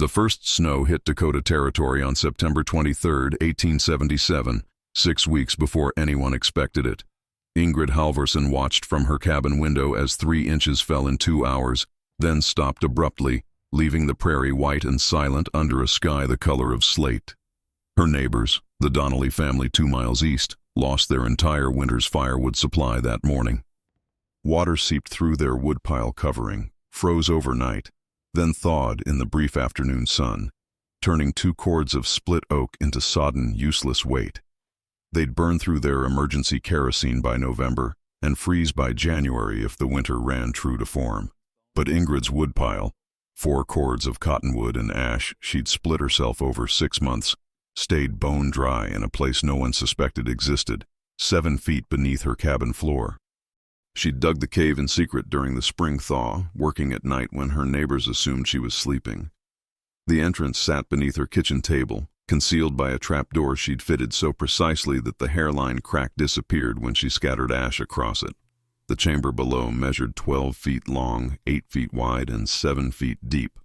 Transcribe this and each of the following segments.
The first snow hit Dakota Territory on September 23, 1877, 6 weeks before anyone expected it. Ingrid Halvorsen watched from her cabin window as 3 inches fell in 2 hours, then stopped abruptly, leaving the prairie white and silent under a sky the color of slate. Her neighbors, the Donnelly family 2 miles east, lost their entire winter's firewood supply that morning. Water seeped through their woodpile covering, froze overnight, then thawed in the brief afternoon sun, turning 2 cords of split oak into sodden, useless weight. They'd burn through their emergency kerosene by November and freeze by January if the winter ran true to form. But Ingrid's woodpile, 4 cords of cottonwood and ash she'd split herself over 6 months, stayed bone dry in a place no one suspected existed, 7 feet beneath her cabin floor. She'd dug the cave in secret during the spring thaw, working at night when her neighbors assumed she was sleeping. The entrance sat beneath her kitchen table, concealed by a trapdoor she'd fitted so precisely that the hairline crack disappeared when she scattered ash across it. The chamber below measured 12 feet long, 8 feet wide, and 7 feet deep,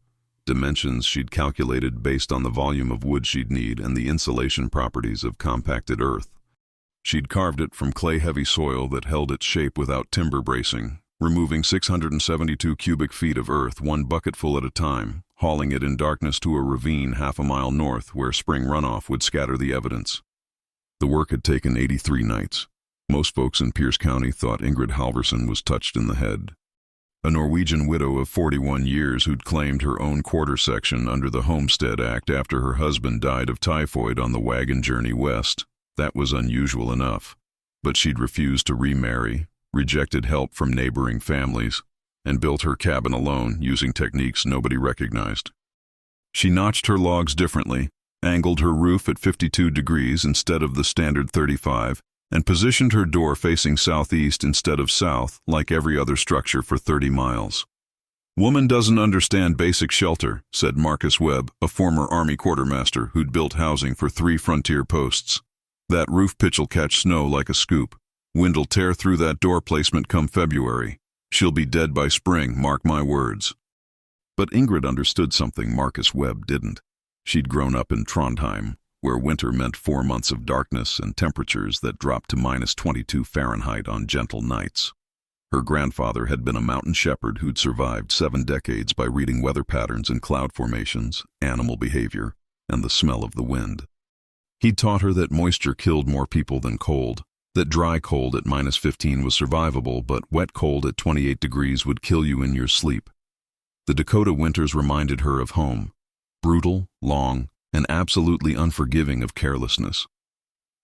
dimensions she'd calculated based on the volume of wood she'd need and the insulation properties of compacted earth. She'd carved it from clay-heavy soil that held its shape without timber bracing, removing 672 cubic feet of earth 1 bucketful at a time, hauling it in darkness to a ravine half a mile north where spring runoff would scatter the evidence. The work had taken 83 nights. Most folks in Pierce County thought Ingrid Halvorsen was touched in the head. A Norwegian widow of 41 years who'd claimed her own quarter section under the Homestead Act after her husband died of typhoid on the wagon journey west. That was unusual enough. But she'd refused to remarry, rejected help from neighboring families, and built her cabin alone using techniques nobody recognized. She notched her logs differently, angled her roof at 52 degrees instead of the standard 35, and positioned her door facing southeast instead of south, like every other structure for 30 miles. "Woman doesn't understand basic shelter," said Marcus Webb, a former Army quartermaster who'd built housing for 3 frontier posts. "That roof pitch'll catch snow like a scoop. Wind'll tear through that door placement come February. She'll be dead by spring, mark my words." But Ingrid understood something Marcus Webb didn't. She'd grown up in Trondheim, where winter meant 4 months of darkness and temperatures that dropped to -22 Fahrenheit on gentle nights. Her grandfather had been a mountain shepherd who'd survived 7 decades by reading weather patterns in cloud formations, animal behavior, and the smell of the wind. He'd taught her that moisture killed more people than cold, that dry cold at -15 was survivable, but wet cold at 28 degrees would kill you in your sleep. The Dakota winters reminded her of home, brutal, long, and absolutely unforgiving of carelessness.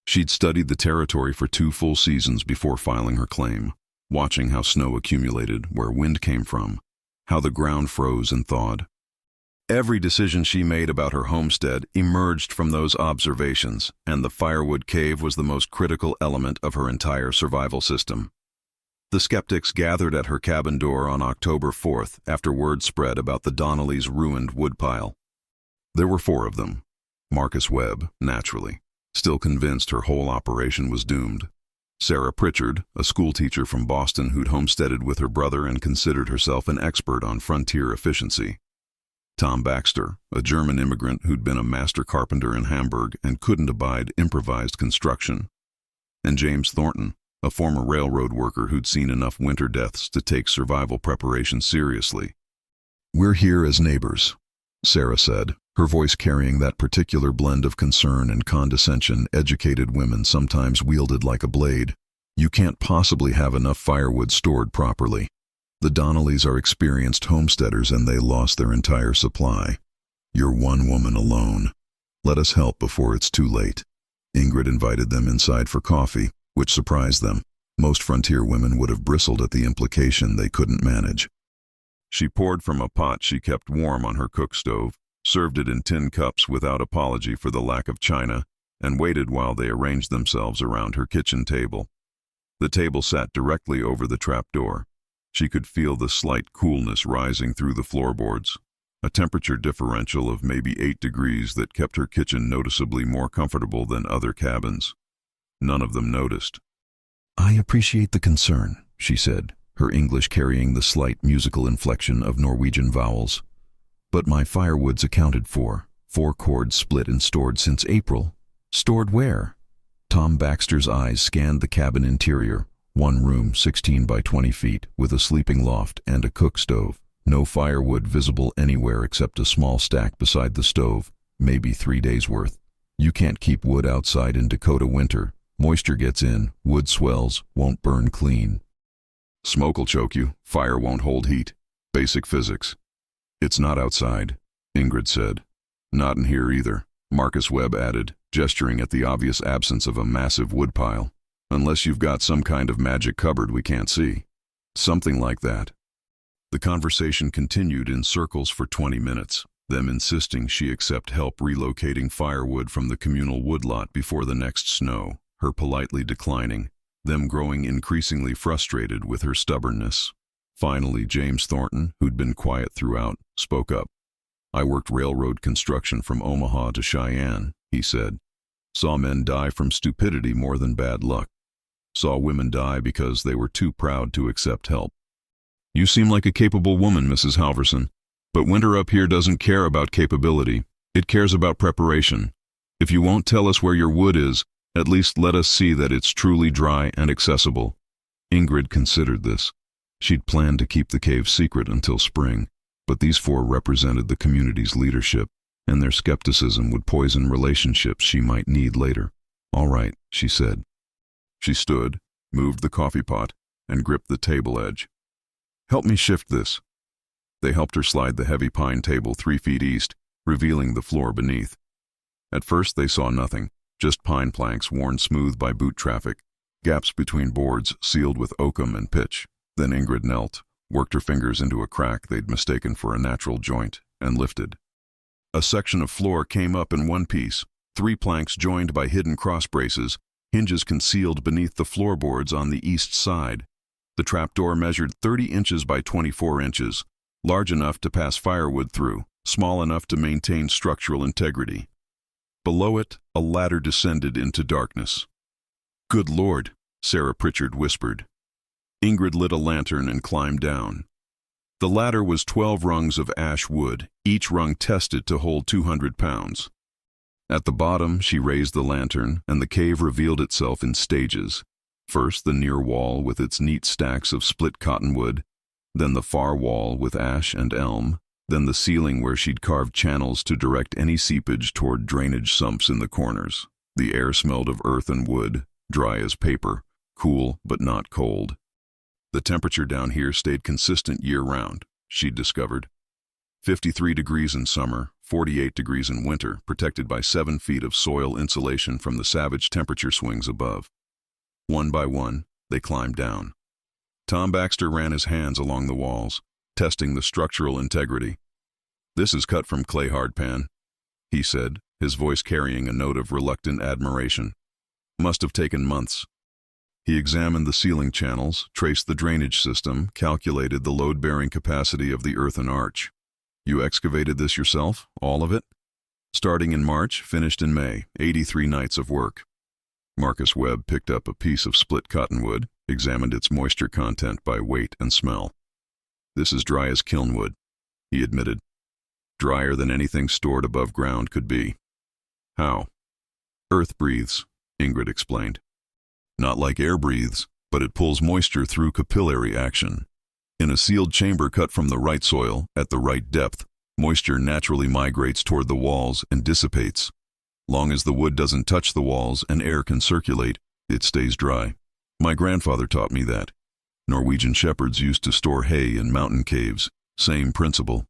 She'd studied the territory for 2 full seasons before filing her claim, watching how snow accumulated, where wind came from, how the ground froze and thawed. Every decision she made about her homestead emerged from those observations, and the Firewood cave was the most critical element of her entire survival system. The skeptics gathered at her cabin door on October 4th after word spread about the Donnellys' ruined woodpile. There were 4 of them. Marcus Webb, naturally, still convinced her whole operation was doomed. Sarah Pritchard, a schoolteacher from Boston who'd homesteaded with her brother and considered herself an expert on frontier efficiency. Tom Baxter, a German immigrant who'd been a master carpenter in Hamburg and couldn't abide improvised construction. And James Thornton, a former railroad worker who'd seen enough winter deaths to take survival preparation seriously. "We're here as neighbors," Sarah said, her voice carrying that particular blend of concern and condescension educated women sometimes wielded like a blade. "You can't possibly have enough firewood stored properly. The Donnellys are experienced homesteaders and they lost their entire supply. You're one woman alone. Let us help before it's too late." Ingrid invited them inside for coffee, which surprised them. Most frontier women would have bristled at the implication they couldn't manage. She poured from a pot she kept warm on her cook stove, served it in tin cups without apology for the lack of china, and waited while they arranged themselves around her kitchen table. The table sat directly over the trapdoor. She could feel the slight coolness rising through the floorboards, a temperature differential of maybe 8 degrees that kept her kitchen noticeably more comfortable than other cabins. None of them noticed. "I appreciate the concern," she said, her English carrying the slight musical inflection of Norwegian vowels. But my firewood's accounted for. 4 cords split and stored since April. Stored where? Tom Baxter's eyes scanned the cabin interior. 1 room, 16 by 20 feet, with a sleeping loft and a cook stove. No firewood visible anywhere except a small stack beside the stove, maybe 3 days' worth. You can't keep wood outside in Dakota winter. Moisture gets in, wood swells, won't burn clean. Smoke'll choke you, fire won't hold heat. Basic physics. It's not outside, Ingrid said. Not in here either, Marcus Webb added, gesturing at the obvious absence of a massive woodpile. Unless you've got some kind of magic cupboard we can't see. Something like that. The conversation continued in circles for 20 minutes, them insisting she accept help relocating firewood from the communal woodlot before the next snow, her politely declining, them growing increasingly frustrated with her stubbornness. Finally, James Thornton, who'd been quiet throughout, spoke up. I worked railroad construction from Omaha to Cheyenne, he said. Saw men die from stupidity more than bad luck. Saw women die because they were too proud to accept help. You seem like a capable woman, Mrs. Halverson, but winter up here doesn't care about capability. It cares about preparation. If you won't tell us where your wood is, at least let us see that it's truly dry and accessible. Ingrid considered this. She'd planned to keep the cave secret until spring, but these 4 represented the community's leadership, and their skepticism would poison relationships she might need later. All right, she said. She stood, moved the coffee pot, and gripped the table edge. Help me shift this. They helped her slide the heavy pine table 3 feet east, revealing the floor beneath. At first they saw nothing, just pine planks worn smooth by boot traffic, gaps between boards sealed with oakum and pitch. Then Ingrid knelt, worked her fingers into a crack they'd mistaken for a natural joint, and lifted. A section of floor came up in one piece, 3 planks joined by hidden cross braces, hinges concealed beneath the floorboards on the east side. The trapdoor measured 30 inches by 24 inches, large enough to pass firewood through, small enough to maintain structural integrity. Below it, a ladder descended into darkness. Good Lord, Sarah Pritchard whispered. Ingrid lit a lantern and climbed down. The ladder was 12 rungs of ash wood, each rung tested to hold 200 pounds. At the bottom, she raised the lantern, and the cave revealed itself in stages. First the near wall with its neat stacks of split cottonwood, then the far wall with ash and elm, then the ceiling where she'd carved channels to direct any seepage toward drainage sumps in the corners. The air smelled of earth and wood, dry as paper, cool but not cold. The temperature down here stayed consistent year-round, she'd discovered. 53 degrees in summer, 48 degrees in winter, protected by 7 feet of soil insulation from the savage temperature swings above. One by one, they climbed down. Tom Baxter ran his hands along the walls, testing the structural integrity. This is cut from clay hardpan, he said, his voice carrying a note of reluctant admiration. Must have taken months. He examined the ceiling channels, traced the drainage system, calculated the load-bearing capacity of the earthen arch. You excavated this yourself, all of it? Starting in March, finished in May, 83 nights of work. Marcus Webb picked up a piece of split cottonwood, examined its moisture content by weight and smell. This is dry as kiln wood, he admitted. Drier than anything stored above ground could be. How? Earth breathes, Ingrid explained. Not like air breathes, but it pulls moisture through capillary action. In a sealed chamber cut from the right soil, at the right depth, moisture naturally migrates toward the walls and dissipates. Long as the wood doesn't touch the walls and air can circulate, it stays dry. My grandfather taught me that. Norwegian shepherds used to store hay in mountain caves, same principle.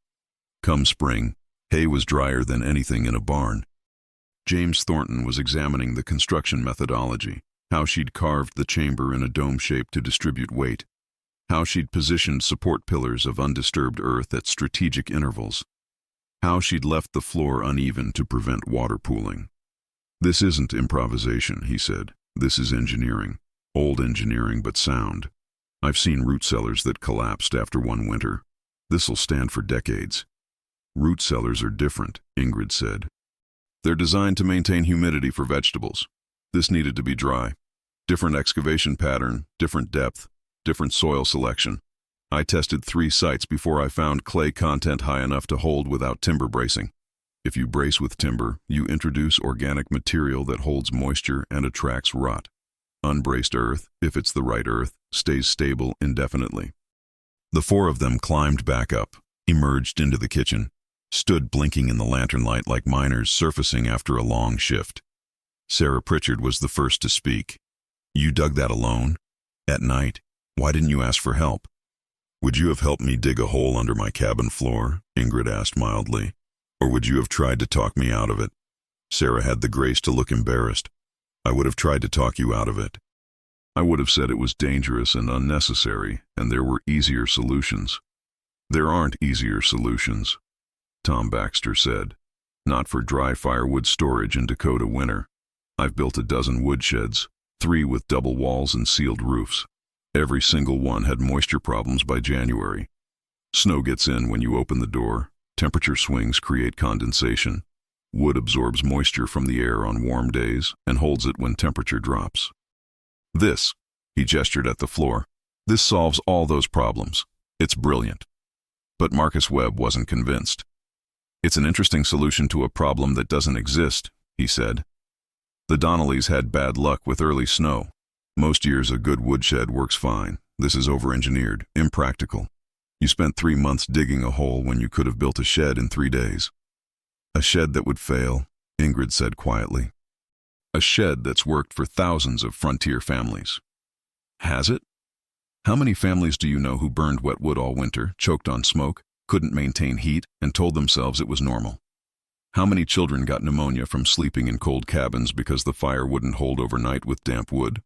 Come spring, hay was drier than anything in a barn. James Thornton was examining the construction methodology, how she'd carved the chamber in a dome shape to distribute weight, how she'd positioned support pillars of undisturbed earth at strategic intervals, how she'd left the floor uneven to prevent water pooling. This isn't improvisation, he said. This is engineering. Old engineering, but sound. I've seen root cellars that collapsed after one winter. This'll stand for decades. Root cellars are different, Ingrid said. They're designed to maintain humidity for vegetables. This needed to be dry. Different excavation pattern, different depth, different soil selection. I tested 3 sites before I found clay content high enough to hold without timber bracing. If you brace with timber, you introduce organic material that holds moisture and attracts rot. Unbraced earth, if it's the right earth, stays stable indefinitely. The 4 of them climbed back up, emerged into the kitchen, stood blinking in the lantern light like miners surfacing after a long shift. Sarah Pritchard was the first to speak. "You dug that alone? At night? Why didn't you ask for help?" "Would you have helped me dig a hole under my cabin floor?" Ingrid asked mildly. "Or would you have tried to talk me out of it?" Sarah had the grace to look embarrassed. "I would have tried to talk you out of it. I would have said it was dangerous and unnecessary, and there were easier solutions." "There aren't easier solutions," Tom Baxter said. "Not for dry firewood storage in Dakota winter. I've built a dozen woodsheds, 3 with double walls and sealed roofs. Every single one had moisture problems by January. Snow gets in when you open the door. Temperature swings create condensation. Wood absorbs moisture from the air on warm days and holds it when temperature drops. This," he gestured at the floor, "this solves all those problems. It's brilliant." But Marcus Webb wasn't convinced. "It's an interesting solution to a problem that doesn't exist," he said. "The Donnellys had bad luck with early snow. Most years a good woodshed works fine. This is over-engineered, impractical. You spent 3 months digging a hole when you could have built a shed in 3 days. "A shed that would fail," Ingrid said quietly. "A shed that's worked for thousands of frontier families." "Has it? How many families do you know who burned wet wood all winter, choked on smoke, couldn't maintain heat, and told themselves it was normal? How many children got pneumonia from sleeping in cold cabins because the fire wouldn't hold overnight with damp wood?"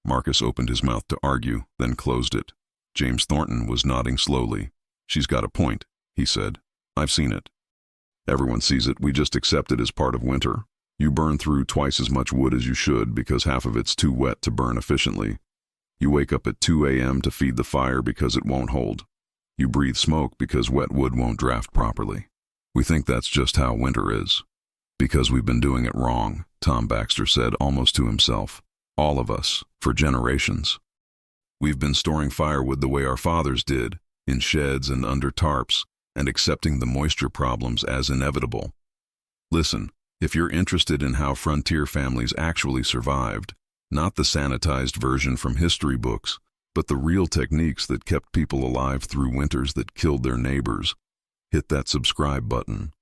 Marcus opened his mouth to argue, then closed it. James Thornton was nodding slowly. "She's got a point," he said. "I've seen it. Everyone sees it, we just accept it as part of winter. You burn through twice as much wood as you should because half of it's too wet to burn efficiently. You wake up at 2 a.m. to feed the fire because it won't hold. You breathe smoke because wet wood won't draft properly. We think that's just how winter is." "Because we've been doing it wrong," Tom Baxter said almost to himself. "All of us, for generations. We've been storing firewood the way our fathers did, in sheds and under tarps, and accepting the moisture problems as inevitable. Listen, if you're interested in how frontier families actually survived, not the sanitized version from history books, but the real techniques that kept people alive through winters that killed their neighbors, hit that subscribe button.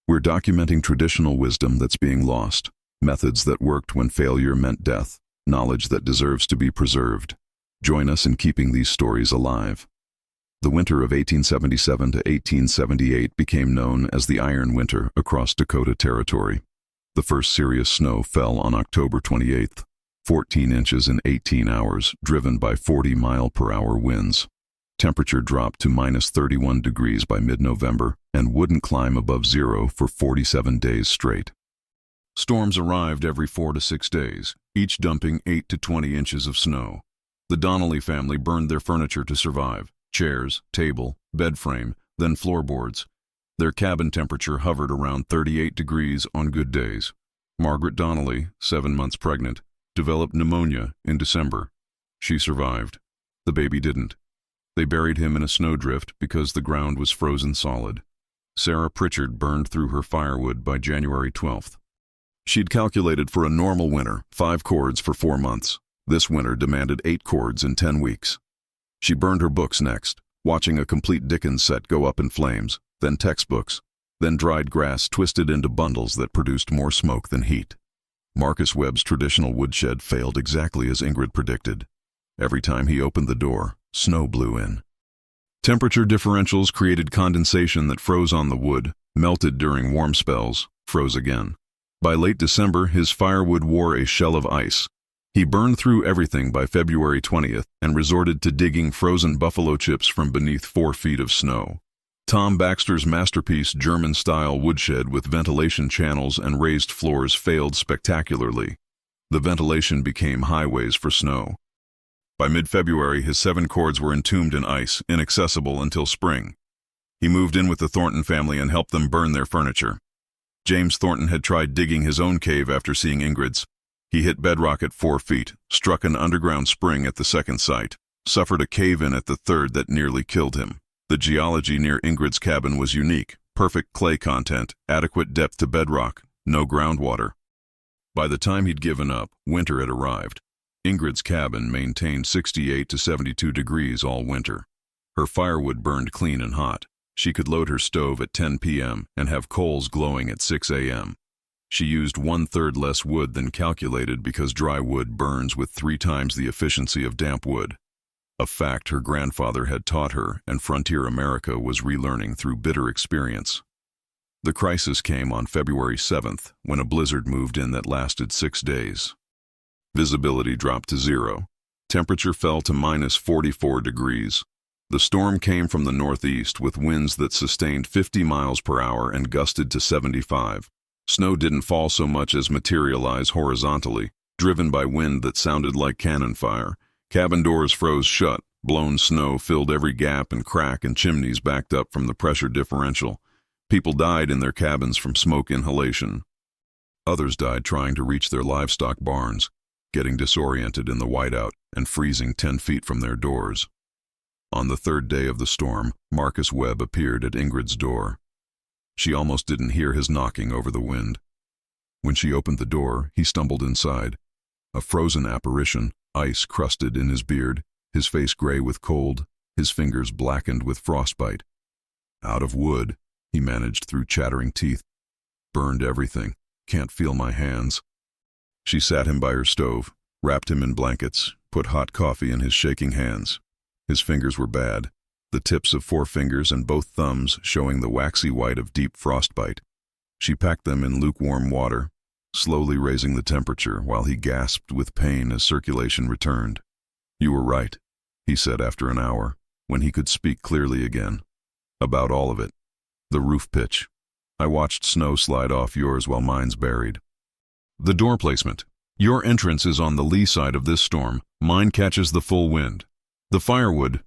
We're documenting traditional wisdom that's being lost, methods that worked when failure meant death, knowledge that deserves to be preserved. Join us in keeping these stories alive. The winter of 1877 to 1878 became known as the Iron Winter across Dakota Territory. The first serious snow fell on October 28th, 14 inches in 18 hours, driven by 40-mile-per-hour winds. Temperature dropped to minus 31 degrees by mid-November and wouldn't climb above zero for 47 days straight. Storms arrived every 4 to 6 days, each dumping 8 to 20 inches of snow. The Donnelly family burned their furniture to survive: chairs, table, bed frame, then floorboards. Their cabin temperature hovered around 38 degrees on good days. Margaret Donnelly, 7 months pregnant, developed pneumonia in December. She survived. The baby didn't. They buried him in a snowdrift because the ground was frozen solid. Sarah Pritchard burned through her firewood by January 12th. She'd calculated for a normal winter, 5 cords for 4 months. This winter demanded 8 cords in 10 weeks. She burned her books next, watching a complete Dickens set go up in flames, then textbooks, then dried grass twisted into bundles that produced more smoke than heat. Marcus Webb's traditional woodshed failed exactly as Ingrid predicted. Every time he opened the door, snow blew in. Temperature differentials created condensation that froze on the wood, melted during warm spells, froze again. By late December, his firewood wore a shell of ice. He burned through everything by February 20th and resorted to digging frozen buffalo chips from beneath 4 feet of snow. Tom Baxter's masterpiece German-style woodshed with ventilation channels and raised floors failed spectacularly. The ventilation became highways for snow. By mid-February, his 7 cords were entombed in ice, inaccessible until spring. He moved in with the Thornton family and helped them burn their furniture. James Thornton had tried digging his own cave after seeing Ingrid's. He hit bedrock at 4 feet, struck an underground spring at the second site, Suffered a cave-in at the third that nearly killed him. The geology near Ingred's cabin was unique. Perfect clay content, adequate depth to bedrock, no groundwater. By the time he'd given up, winter had arrived. Ingrid's cabin maintained 68 to 72 degrees all winter. Her firewood burned clean and hot. She could load her stove at 10 p.m. and have coals glowing at 6 a.m. She used 1/3 less wood than calculated because dry wood burns with 3 times the efficiency of damp wood. A fact her grandfather had taught her and frontier America was relearning through bitter experience. The crisis came on February 7th when a blizzard moved in that lasted 6 days. Visibility dropped to 0. Temperature fell to -44 degrees. The storm came from the northeast with winds that sustained 50 miles per hour and gusted to 75. Snow didn't fall so much as materialize horizontally, driven by wind that sounded like cannon fire. Cabin doors froze shut, blown snow filled every gap and crack, and chimneys backed up from the pressure differential. People died in their cabins from smoke inhalation. Others died trying to reach their livestock barns, getting disoriented in the whiteout and freezing 10 feet from their doors. On the third day of the storm, Marcus Webb appeared at Ingrid's door. She almost didn't hear his knocking over the wind. When she opened the door, he stumbled inside. A frozen apparition, ice crusted in his beard, his face gray with cold, his fingers blackened with frostbite. Out of wood, he managed through chattering teeth. Burned everything. Can't feel my hands. She sat him by her stove, wrapped him in blankets, put hot coffee in his shaking hands. His fingers were bad, the tips of 4 fingers and both thumbs showing the waxy white of deep frostbite. She packed them in lukewarm water, slowly raising the temperature while he gasped with pain as circulation returned. "You were right," he said after an hour, when he could speak clearly again. "About all of it. The roof pitch. I watched snow slide off yours while mine's buried. The door placement. Your entrance is on the lee side of this storm. Mine catches the full wind. The firewood."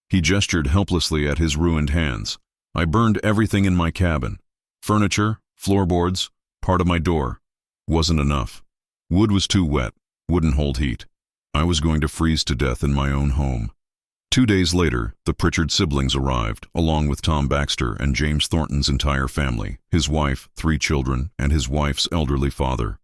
He gestured helplessly at his ruined hands. "I burned everything in my cabin. Furniture, floorboards, part of my door. Wasn't enough. Wood was too wet, wouldn't hold heat. I was going to freeze to death in my own home." 2 days later, the Pritchard siblings arrived, along with Tom Baxter and James Thornton's entire family, his wife, 3 children, and his wife's elderly father.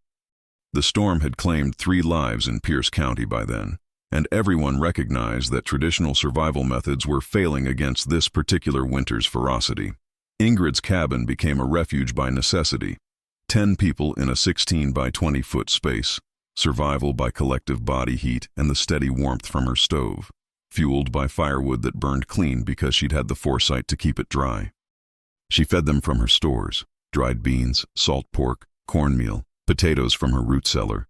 The storm had claimed 3 lives in Pierce County by then, and everyone recognized that traditional survival methods were failing against this particular winter's ferocity. Ingrid's cabin became a refuge by necessity. 10 people in a 16 by 20 foot space, survival by collective body heat and the steady warmth from her stove, fueled by firewood that burned clean because she'd had the foresight to keep it dry. She fed them from her stores, dried beans, salt pork, cornmeal, potatoes from her root cellar.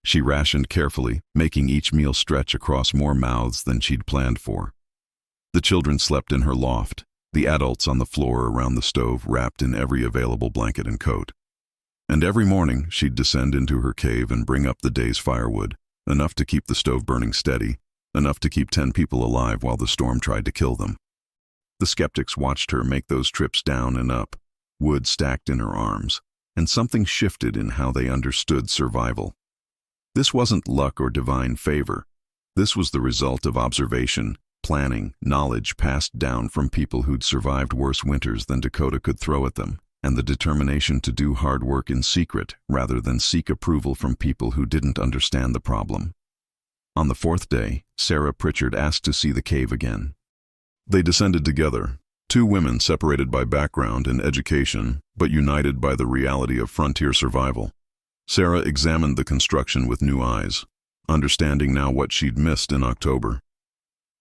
She rationed carefully, making each meal stretch across more mouths than she'd planned for. The children slept in her loft, the adults on the floor around the stove wrapped in every available blanket and coat. And every morning she'd descend into her cave and bring up the day's firewood, enough to keep the stove burning steady, enough to keep 10 people alive while the storm tried to kill them. The skeptics watched her make those trips down and up, wood stacked in her arms, and something shifted in how they understood survival. This wasn't luck or divine favor. This was the result of observation, planning, knowledge passed down from people who'd survived worse winters than Dakota could throw at them, and the determination to do hard work in secret rather than seek approval from people who didn't understand the problem. On the 4th day, Sarah Pritchard asked to see the cave again. They descended together, 2 women separated by background and education, but united by the reality of frontier survival. Sarah examined the construction with new eyes, understanding now what she'd missed in October.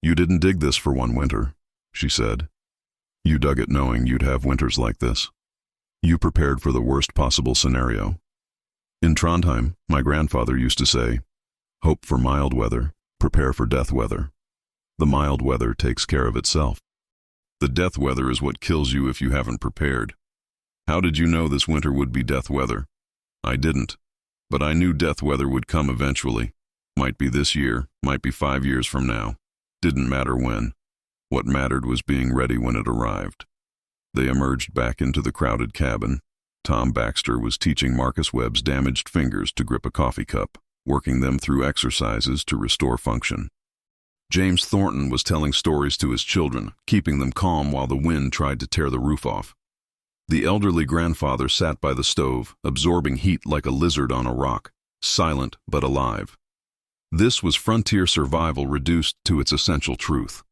"You didn't dig this for one winter," she said. "You dug it knowing you'd have winters like this. You prepared for the worst possible scenario. In Trondheim, my grandfather used to say, 'Hope for mild weather, prepare for death weather. The mild weather takes care of itself. The death weather is what kills you if you haven't prepared.' How did you know this winter would be death weather? I didn't, but I knew death weather would come eventually. Might be this year, might be 5 years from now. Didn't matter when. What mattered was being ready when it arrived." They emerged back into the crowded cabin. Tom Baxter was teaching Marcus Webb's damaged fingers to grip a coffee cup, working them through exercises to restore function. James Thornton was telling stories to his children, keeping them calm while the wind tried to tear the roof off. The elderly grandfather sat by the stove, absorbing heat like a lizard on a rock, silent but alive. This was frontier survival reduced to its essential truth: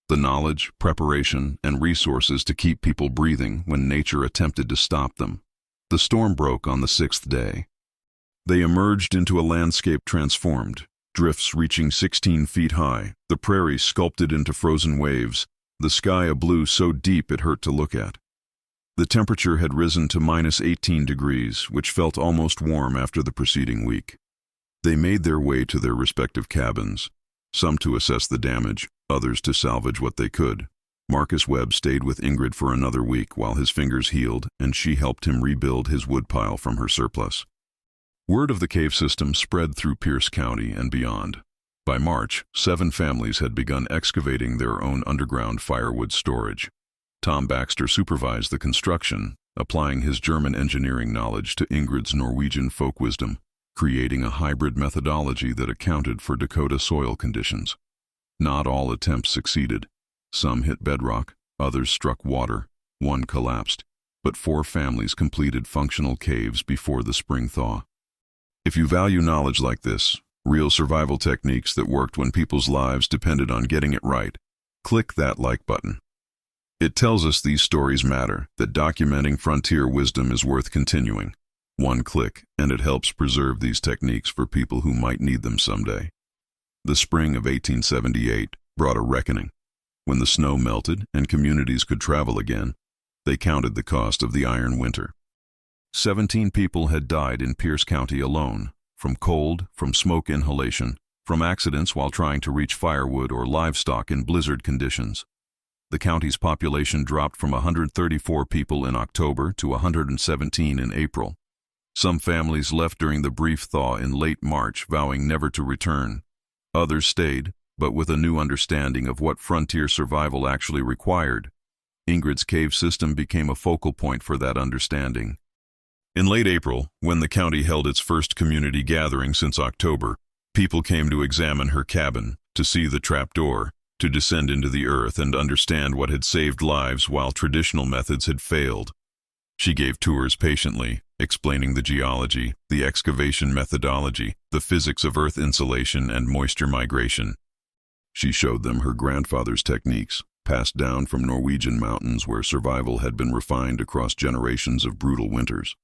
the knowledge, preparation, and resources to keep people breathing when nature attempted to stop them. The storm broke on the 6th day. They emerged into a landscape transformed, drifts reaching 16 feet high, the prairies sculpted into frozen waves, the sky a blue so deep it hurt to look at. The temperature had risen to -18 degrees, which felt almost warm after the preceding week. They made their way to their respective cabins, some to assess the damage, others to salvage what they could. Marcus Webb stayed with Ingrid for another week while his fingers healed, and she helped him rebuild his woodpile from her surplus. Word of the cave system spread through Pierce County and beyond. By March, 7 families had begun excavating their own underground firewood storage. Tom Baxter supervised the construction, applying his German engineering knowledge to Ingrid's Norwegian folk wisdom, creating a hybrid methodology that accounted for Dakota soil conditions. Not all attempts succeeded. Some hit bedrock, others struck water, one collapsed, but 4 families completed functional caves before the spring thaw. If you value knowledge like this, real survival techniques that worked when people's lives depended on getting it right, click that like button. It tells us these stories matter, that documenting frontier wisdom is worth continuing. One click, and it helps preserve these techniques for people who might need them someday. The spring of 1878 brought a reckoning. When the snow melted and communities could travel again, they counted the cost of the iron winter. 17 people had died in Pierce County alone, from cold, from smoke inhalation, from accidents while trying to reach firewood or livestock in blizzard conditions. The county's population dropped from 134 people in October to 117 in April. Some families left during the brief thaw in late March, vowing never to return. Others stayed, but with a new understanding of what frontier survival actually required. Ingrid's cave system became a focal point for that understanding. In late April, when the county held its first community gathering since October, people came to examine her cabin, to see the trapdoor, to descend into the earth and understand what had saved lives while traditional methods had failed. She gave tours patiently, explaining the geology, the excavation methodology, the physics of earth insulation and moisture migration. She showed them her grandfather's techniques, passed down from Norwegian mountains where survival had been refined across generations of brutal winters.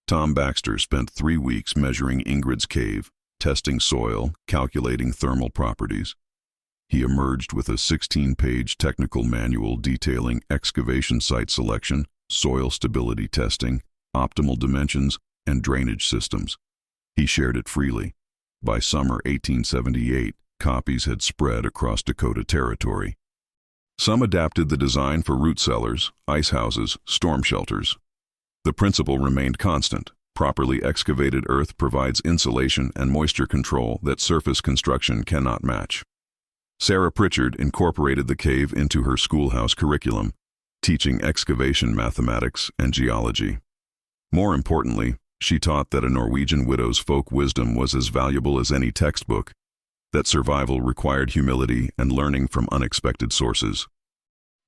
Tom Baxter spent 3 weeks measuring Ingrid's cave, testing soil, calculating thermal properties. He emerged with a 16-page technical manual detailing excavation site selection, soil stability testing, optimal dimensions, and drainage systems. He shared it freely. By summer 1878, copies had spread across Dakota territory. Some adapted the design for root cellars, ice houses, storm shelters. The principle remained constant. Properly excavated earth provides insulation and moisture control that surface construction cannot match. Sarah Pritchard incorporated the cave into her schoolhouse curriculum, teaching excavation mathematics and geology. More importantly, she taught that a Norwegian widow's folk wisdom was as valuable as any textbook, that survival required humility and learning from unexpected sources.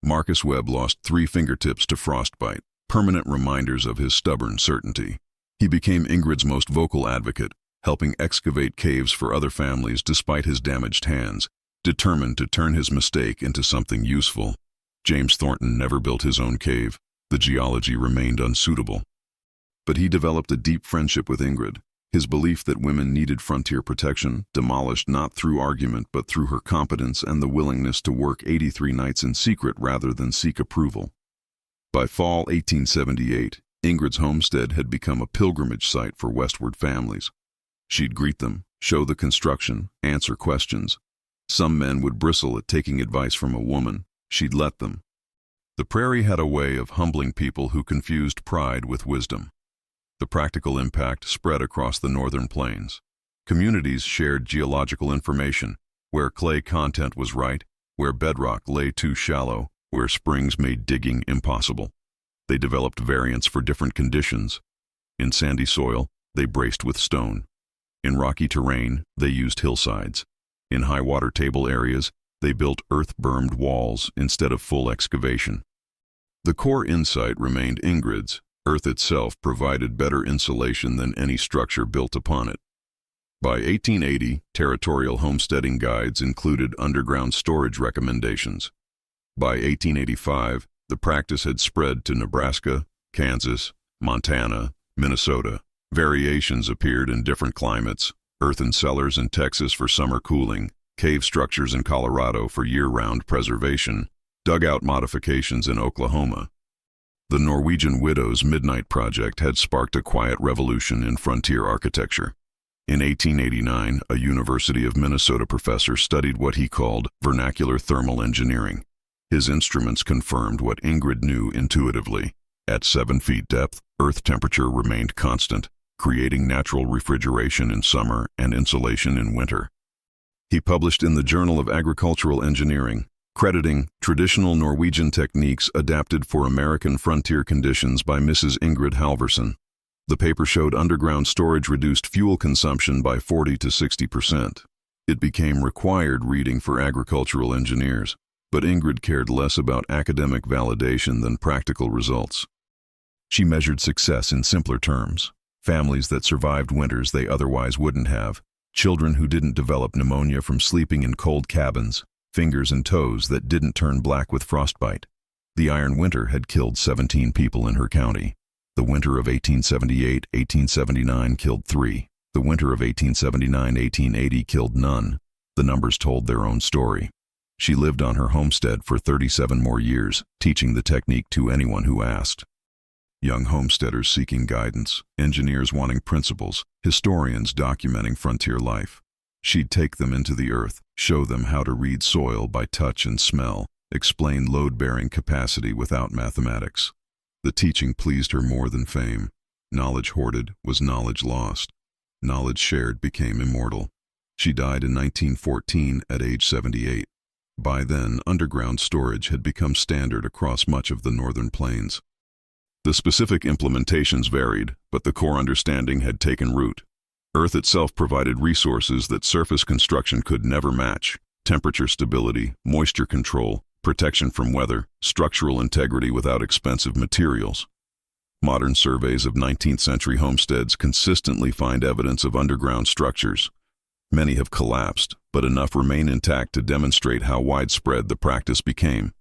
Marcus Webb lost 3 fingertips to frostbite, permanent reminders of his stubborn certainty. He became Ingrid's most vocal advocate, helping excavate caves for other families despite his damaged hands, determined to turn his mistake into something useful. James Thornton never built his own cave. The geology remained unsuitable. But he developed a deep friendship with Ingrid. His belief that women needed frontier protection, demolished not through argument but through her competence and the willingness to work 83 nights in secret rather than seek approval. By fall 1878, Ingrid's homestead had become a pilgrimage site for westward families. She'd greet them, show the construction, answer questions. Some men would bristle at taking advice from a woman. She'd let them. The prairie had a way of humbling people who confused pride with wisdom. The practical impact spread across the northern plains. Communities shared geological information, where clay content was right, where bedrock lay too shallow, where springs made digging impossible. They developed variants for different conditions. In sandy soil, they braced with stone. In rocky terrain, they used hillsides. In high water table areas, they built earth-bermed walls instead of full excavation. The core insight remained Ingred's. Earth itself provided better insulation than any structure built upon it. By 1880, territorial homesteading guides included underground storage recommendations. By 1885, the practice had spread to Nebraska, Kansas, Montana, Minnesota. Variations appeared in different climates: earthen cellars in Texas for summer cooling, cave structures in Colorado for year-round preservation, dugout modifications in Oklahoma. The Norwegian Widow's Midnight Project had sparked a quiet revolution in frontier architecture. In 1889, a University of Minnesota professor studied what he called vernacular thermal engineering. His instruments confirmed what Ingred knew intuitively. At 7 feet depth, earth temperature remained constant, creating natural refrigeration in summer and insulation in winter. He published in the Journal of Agricultural Engineering, crediting traditional Norwegian techniques adapted for American frontier conditions by Mrs. Ingred Halvorsen. The paper showed underground storage reduced fuel consumption by 40 to 60%. It became required reading for agricultural engineers, but Ingred cared less about academic validation than practical results. She measured success in simpler terms: families that survived winters they otherwise wouldn't have, children who didn't develop pneumonia from sleeping in cold cabins, fingers and toes that didn't turn black with frostbite. The iron winter had killed 17 people in her county. The winter of 1878-1879 killed 3. The winter of 1879-1880 killed none. The numbers told their own story. She lived on her homestead for 37 more years, teaching the technique to anyone who asked. Young homesteaders seeking guidance, engineers wanting principles, historians documenting frontier life. She'd take them into the earth, show them how to read soil by touch and smell, explain load-bearing capacity without mathematics. The teaching pleased her more than fame. Knowledge hoarded was knowledge lost. Knowledge shared became immortal. She died in 1914 at age 78. By then, underground storage had become standard across much of the northern plains. The specific implementations varied, but the core understanding had taken root. Earth itself provided resources that surface construction could never match: temperature stability, moisture control, protection from weather, structural integrity without expensive materials. Modern surveys of 19th century homesteads consistently find evidence of underground structures. Many have collapsed, but enough remain intact to demonstrate how widespread the practice became.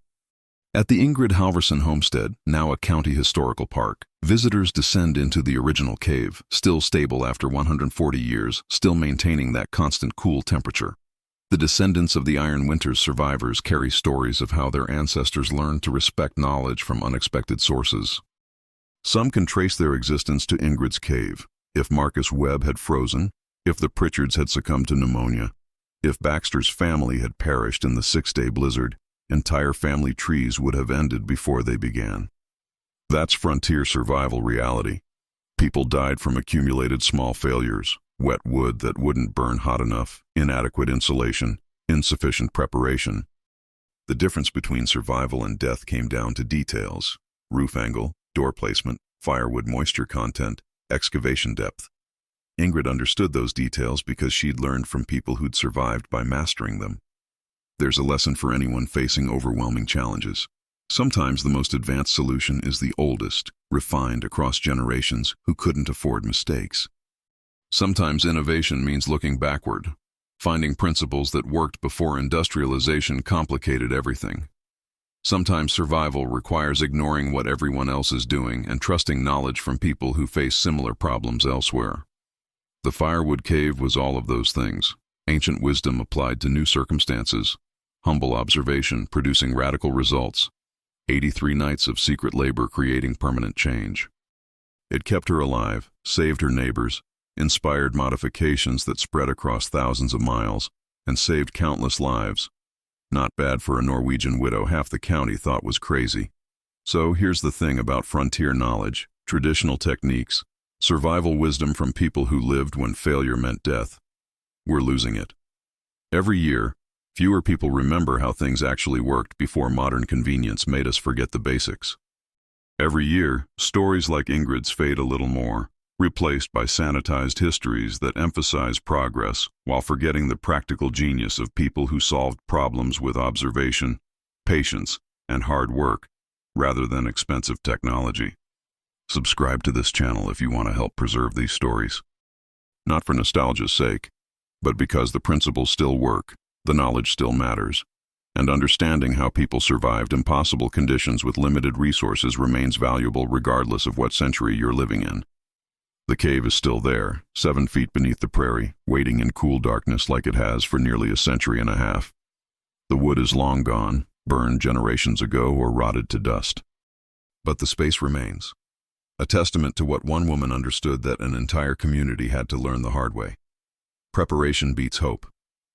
At the Ingred Halvorsen homestead, now a county historical park, visitors descend into the original cave, still stable after 140 years, still maintaining that constant cool temperature. The descendants of the Iron Winter's survivors carry stories of how their ancestors learned to respect knowledge from unexpected sources. Some can trace their existence to Ingred's cave. If Marcus Webb had frozen, if the Pritchards had succumbed to pneumonia, if Baxter's family had perished in the 6-day blizzard, entire family trees would have ended before they began. That's frontier survival reality. People died from accumulated small failures: wet wood that wouldn't burn hot enough, inadequate insulation, insufficient preparation. The difference between survival and death came down to details: roof angle, door placement, firewood moisture content, excavation depth. Ingred understood those details because she'd learned from people who'd survived by mastering them. There's a lesson for anyone facing overwhelming challenges. Sometimes the most advanced solution is the oldest, refined across generations, who couldn't afford mistakes. Sometimes innovation means looking backward, finding principles that worked before industrialization complicated everything. Sometimes survival requires ignoring what everyone else is doing and trusting knowledge from people who face similar problems elsewhere. The Firewood cave was all of those things: ancient wisdom applied to new circumstances, humble observation producing radical results, 83 nights of secret labor creating permanent change. It kept her alive, saved her neighbors, inspired modifications that spread across thousands of miles, and saved countless lives. Not bad for a Norwegian widow half the county thought was crazy. So here's the thing about frontier knowledge, traditional techniques, survival wisdom from people who lived when failure meant death. We're losing it. Every year, fewer people remember how things actually worked before modern convenience made us forget the basics. Every year, stories like Ingred's fade a little more, replaced by sanitized histories that emphasize progress while forgetting the practical genius of people who solved problems with observation, patience, and hard work, rather than expensive technology. Subscribe to this channel if you want to help preserve these stories. Not for nostalgia's sake, but because the principles still work, the knowledge still matters, and understanding how people survived impossible conditions with limited resources remains valuable regardless of what century you're living in. The cave is still there, 7 feet beneath the prairie, waiting in cool darkness like it has for nearly a century and a half. The wood is long gone, burned generations ago or rotted to dust. But the space remains, a testament to what one woman understood that an entire community had to learn the hard way. Preparation beats hope,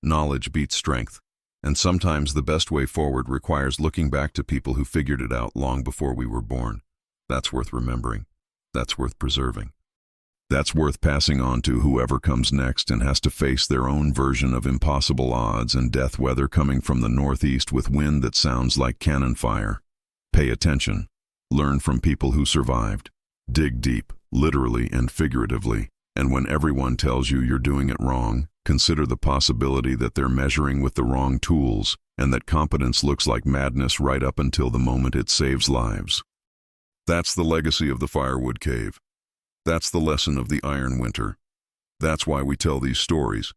knowledge beats strength, and sometimes the best way forward requires looking back to people who figured it out long before we were born. That's worth remembering. That's worth preserving. That's worth passing on to whoever comes next and has to face their own version of impossible odds and death weather coming from the northeast with wind that sounds like cannon fire. Pay attention. Learn from people who survived. Dig deep, literally and figuratively, and when everyone tells you you're doing it wrong, consider the possibility that they're measuring with the wrong tools and that competence looks like madness right up until the moment it saves lives. That's the legacy of the Firewood Cave. That's the lesson of the Iron Winter. That's why we tell these stories,